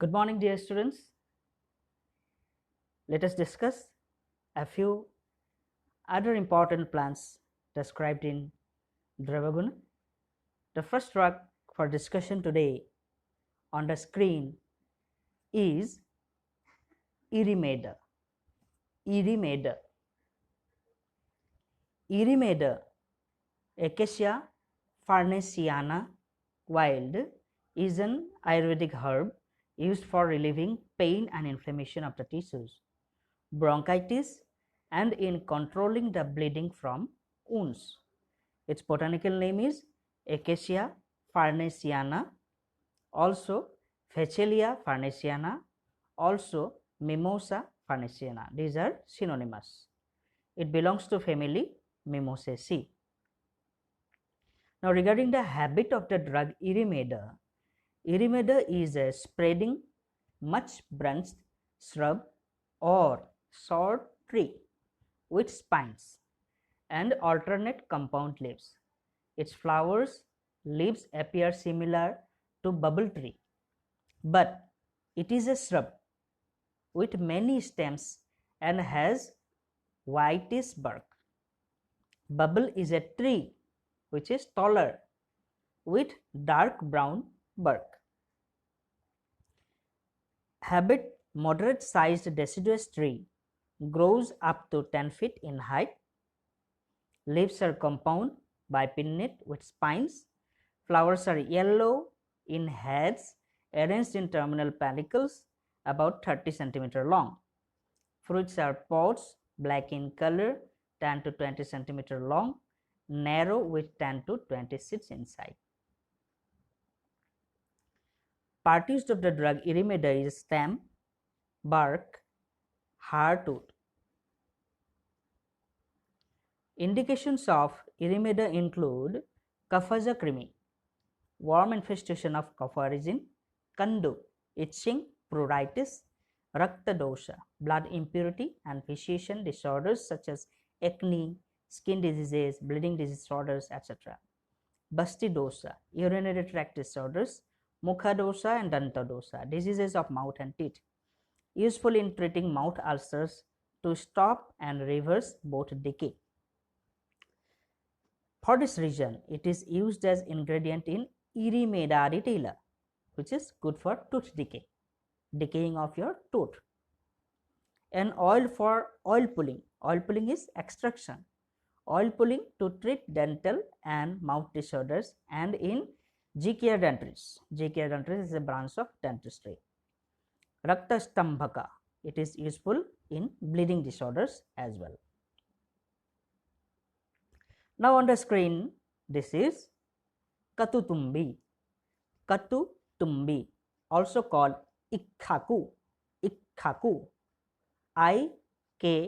Good morning, dear students. Let us discuss a few other important plants described in Dravaguna. The first drug for discussion today on the screen is Erimeda. Erimeda. Erimeda, Acacia farnesiana wild, is an Ayurvedic herb used for relieving pain and inflammation of the tissues, bronchitis, and in controlling the bleeding from wounds. Its botanical name is Acacia farnesiana, also Faecalia farnesiana, also Mimosa farnesiana. These are synonymous. It belongs to family Mimosaceae. Now, regarding the habit of the drug Erimeda, Erimeda is a spreading, much branched shrub or short tree with spines and alternate compound leaves. Its flowers, leaves appear similar to bubble tree, but it is a shrub with many stems and has whitish bark. Bubble is a tree which is taller with dark brown bark. Habit, moderate sized deciduous tree, grows up to 10 feet in height. Leaves are compound bipinnate with spines. Flowers are yellow in heads arranged in terminal panicles about 30 cm long. Fruits are pods, black in color, 10 to 20 cm long, narrow with 10 to 20 seeds inside. Part used of the drug Erimeda is stem, bark, hardwood. Indications of Erimeda include Kaphaja krimi, worm infestation of cough origin, Kandu, itching, pruritus, Rakta dosha, blood impurity and vitiation disorders such as acne, skin diseases, bleeding disorders, etc. Basti dosha, urinary tract disorders, Mukha dosha and Danta dosha, diseases of mouth and teeth. Useful in treating mouth ulcers to stop and reverse both decay. For this reason, it is used as ingredient in Erimeda retailer, which is good for tooth decay, decaying of your tooth. And oil for oil pulling. Oil pulling is extraction. Oil pulling to treat dental and mouth disorders and in G-Care dentistry. G-Care dentistry is a branch of dentistry. Rakta stambhaka. It is useful in bleeding disorders as well. Now on the screen, this is Katutumbi. Katutumbi, also called Ikhaku. Ikhaku. IKSHAKU.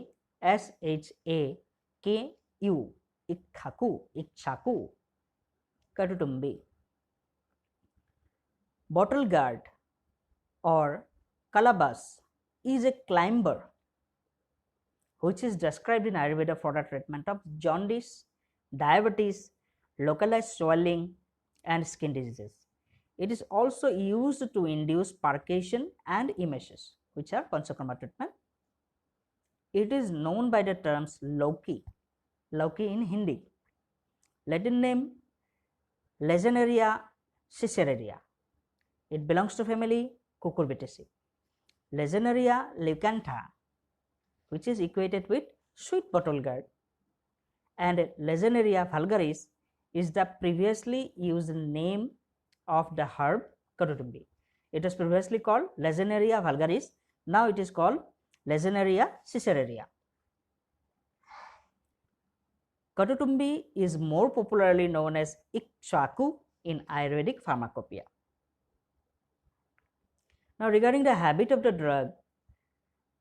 Ikhaku. Ikhaku. Katutumbi. Bottle gourd or calabash is a climber which is described in Ayurveda for the treatment of jaundice, diabetes, localized swelling, and skin diseases. It is also used to induce percussion and emesis, which are panchakarma treatment. It is known by the terms Lauki, Lauki in Hindi. Latin name Lagenaria cicereria. It belongs to family Cucurbitaceae. Lagenaria leucantha, which is equated with sweet bottle gourd, and Lagenaria vulgaris is the previously used name of the herb Katutumbi. It was previously called Lagenaria vulgaris, now it is called Lagenaria cicereria. Katutumbi is more popularly known as Ikchaku in Ayurvedic pharmacopoeia. Now, regarding the habit of the drug,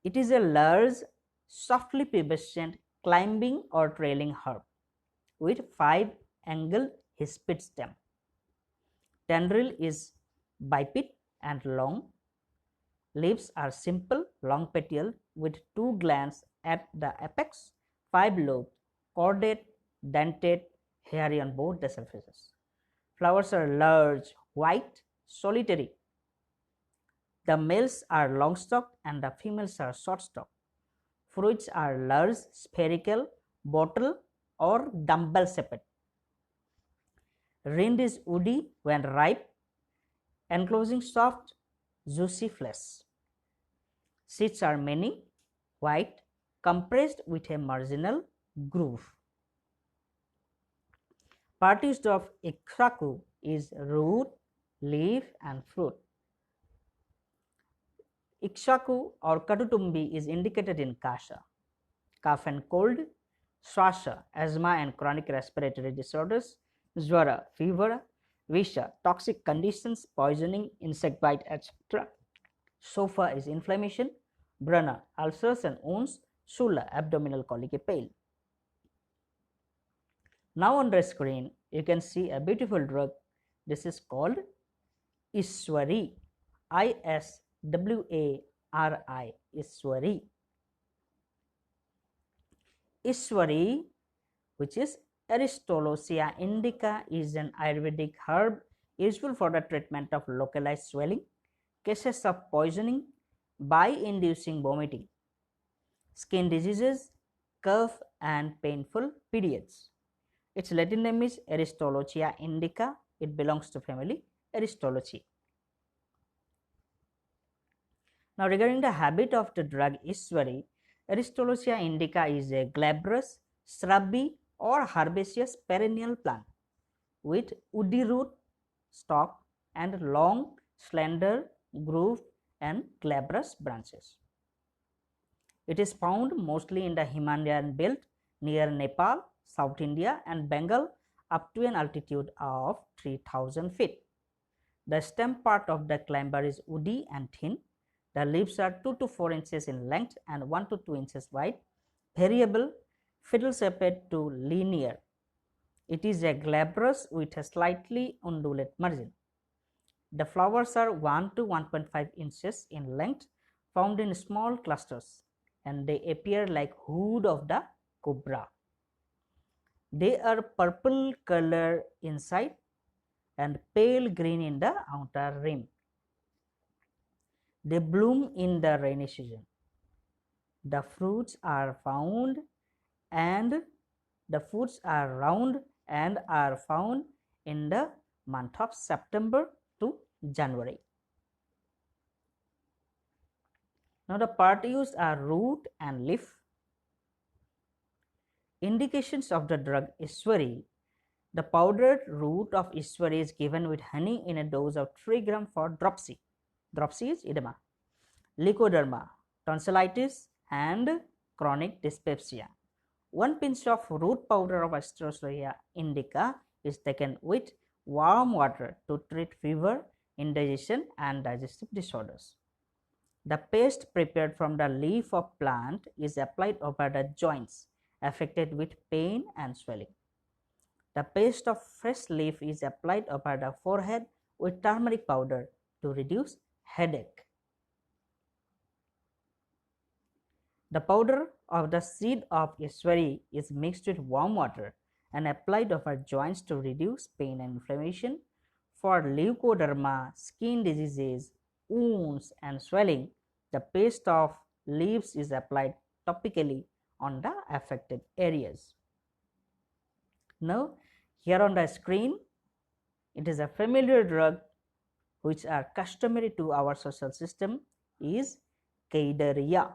it is a large, softly pubescent, climbing or trailing herb with 5-angled hispid stem. Tendril is biped and long. Leaves are simple, long petiole with 2 glands at the apex, 5 lobes, cordate, dentate, hairy on both the surfaces. Flowers are large, white, solitary. The males are long-stalked and the females are short-stalked. Fruits are large, spherical, bottle or dumbbell-shaped. Rind is woody when ripe, enclosing soft, juicy flesh. Seeds are many, white, compressed with a marginal groove. Part used of Iksaku is root, leaf and fruit. Iksaku or Katutumbi is indicated in Kasha, cough and cold, Swasha, asthma and chronic respiratory disorders, Zwara, fever, Visha, toxic conditions, poisoning, insect bite, etc. Sofa is inflammation, Brana, ulcers and wounds, Sula, abdominal colic pain. Now on the screen, you can see a beautiful drug. This is called Iswari, I-S-W-A-R-I, Iswari. Iswari, which is Aristolochia indica, is an Ayurvedic herb useful for the treatment of localized swelling, cases of poisoning by inducing vomiting, skin diseases, cough and painful periods. Its Latin name is Aristolochia indica. It belongs to family Aristolochiae. Now regarding the habit of the drug Iswari, Aristolochia indica is a glabrous, shrubby or herbaceous perennial plant with woody root, stalk and long, slender, grooved and glabrous branches. It is found mostly in the Himalayan belt near Nepal, South India and Bengal up to an altitude of 3000 feet. The stem part of the climber is woody and thin. The leaves are 2 to 4 inches in length and 1 to 2 inches wide, variable, fiddle-shaped to linear. It is a glabrous with a slightly undulate margin. The flowers are 1 to 1.5 inches in length, found in small clusters, and they appear like hood of the cobra. They are purple color inside and pale green in the outer rim. They bloom in the rainy season. The fruits are round and are found in the month of September to January. Now the part used are root and leaf. Indications of the drug Iswari. The powdered root of Iswari is given with honey in a dose of 3 grams for dropsy. Dropsy is edema, leukoderma, tonsillitis and chronic dyspepsia. 1 pinch of root powder of Aristolochia indica is taken with warm water to treat fever, indigestion and digestive disorders. The paste prepared from the leaf of plant is applied over the joints affected with pain and swelling. The paste of fresh leaf is applied over the forehead with turmeric powder to reduce headache. The powder of the seed of Iswari is mixed with warm water and applied over joints to reduce pain and inflammation. For leukoderma, skin diseases, wounds and swelling, the paste of leaves is applied topically on the affected areas. Now, here on the screen, it is a familiar drug which are customary to our social system is Kaidarya.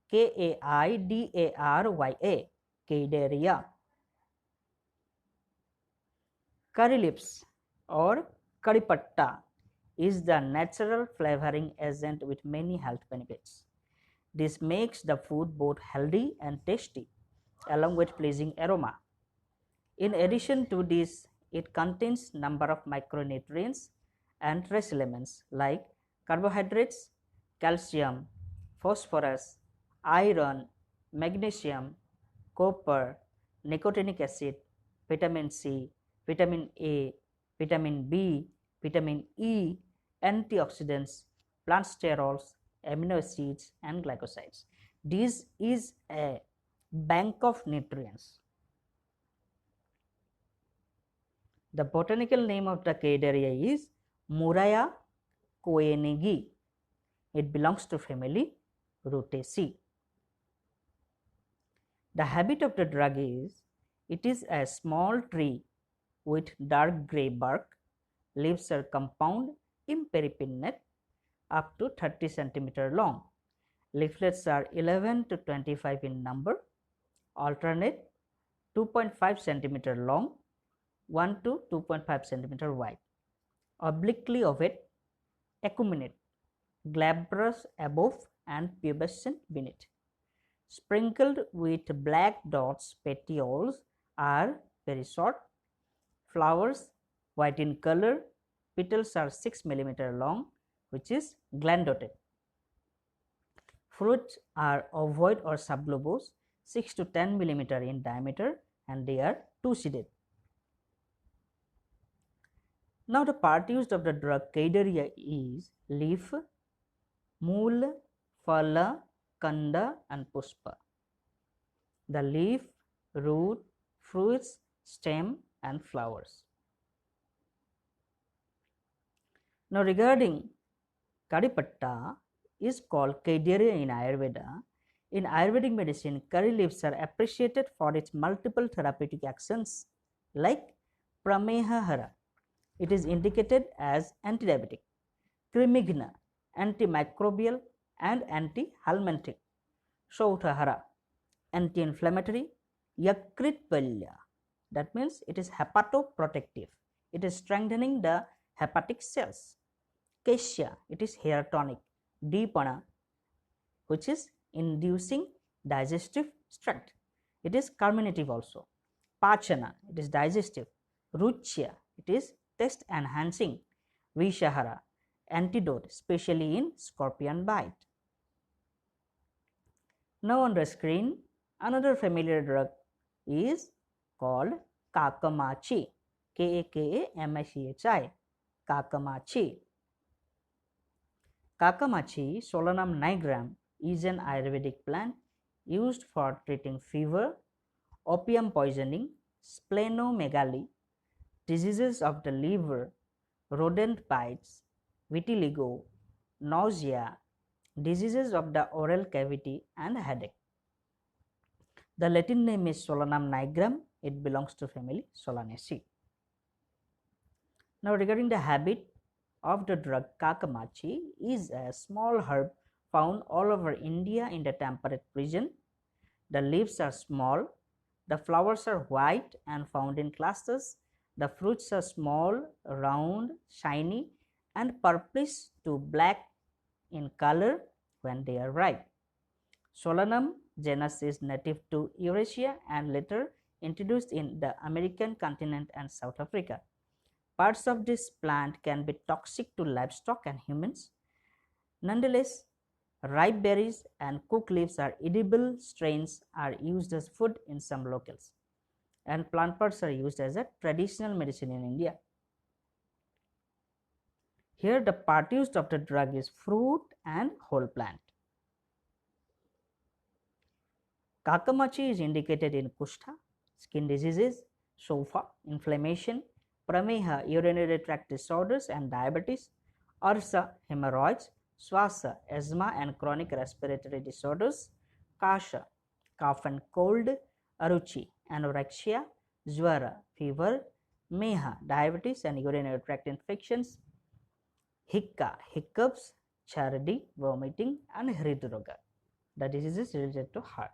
K-A-I-D-A-R-Y-A, Kaidarya. Curry leaves or curry patta is the natural flavoring agent with many health benefits. This makes the food both healthy and tasty, along with pleasing aroma. In addition to this, it contains number of micronutrients and trace elements like carbohydrates, calcium, phosphorus, iron, magnesium, copper, nicotinic acid, vitamin C, vitamin A, vitamin B, vitamin E, antioxidants, plant sterols, amino acids and glycosides. This is a bank of nutrients. The botanical name of the Kaidarya is Murraya koenigi. It belongs to family Rutaceae. The habit of the drug is, it is a small tree with dark grey bark. Leaves are compound, imperipinnate, up to 30 cm long. Leaflets are 11 to 25 in number, alternate, 2.5 cm long, 1 to 2.5 cm wide, obliquely ovate, acuminate, glabrous above and pubescent beneath. Sprinkled with black dots, petioles are very short. Flowers white in color. Petals are 6 mm long, which is glandular. Fruits are ovoid or subglobose, 6 to 10 mm in diameter, and they are two-seeded. Now, the part used of the drug Caideria is leaf, mool, phala, kanda, and puspa. The leaf, root, fruits, stem, and flowers. Now, regarding Karipatta is called Caideria in Ayurveda. In Ayurvedic medicine, curry leaves are appreciated for its multiple therapeutic actions like Pramehahara. It is indicated as antidiabetic, Krimigna, antimicrobial and anti-helminthic, Shautahara, anti-inflammatory, Yakritvalya, that means it is hepatoprotective, it is strengthening the hepatic cells. Kesha, it is hair tonic. Deepana, which is inducing digestive strength, it is carminative also. Pachana, it is digestive. Ruchya, it is taste enhancing. Vishahara, antidote, especially in scorpion bite. Now on the screen, another familiar drug is called Kakamachi, Kakamachi, Kakamachi. Kakamachi Solanum nigrum is an Ayurvedic plant used for treating fever, opium poisoning, splenomegaly, diseases of the liver, rodent bites, vitiligo, nausea, diseases of the oral cavity, and headache. The Latin name is Solanum nigrum. It belongs to family Solanaceae. Now, regarding the habit of the drug Kakamachi is a small herb found all over India in the temperate region. The leaves are small, the flowers are white and found in clusters. The fruits are small, round, shiny, and purplish to black in color when they are ripe. Solanum genus is native to Eurasia and later introduced in the American continent and South Africa. Parts of this plant can be toxic to livestock and humans. Nonetheless, ripe berries and cooked leaves are edible. Strains are used as food in some locales, and plant parts are used as a traditional medicine in India. Here, the part used of the drug is fruit and whole plant. Kakamachi is indicated in Kushta, skin diseases, Sofa, inflammation, Prameha, urinary tract disorders and diabetes, Arsa, hemorrhoids, Swasa, asthma and chronic respiratory disorders, Kasha, cough and cold, Aruchi, anorexia, Zwara, fever, Meha, diabetes and urinary tract infections, Hikka, hiccups, Chardi, vomiting, and Hridroga, the diseases related to heart.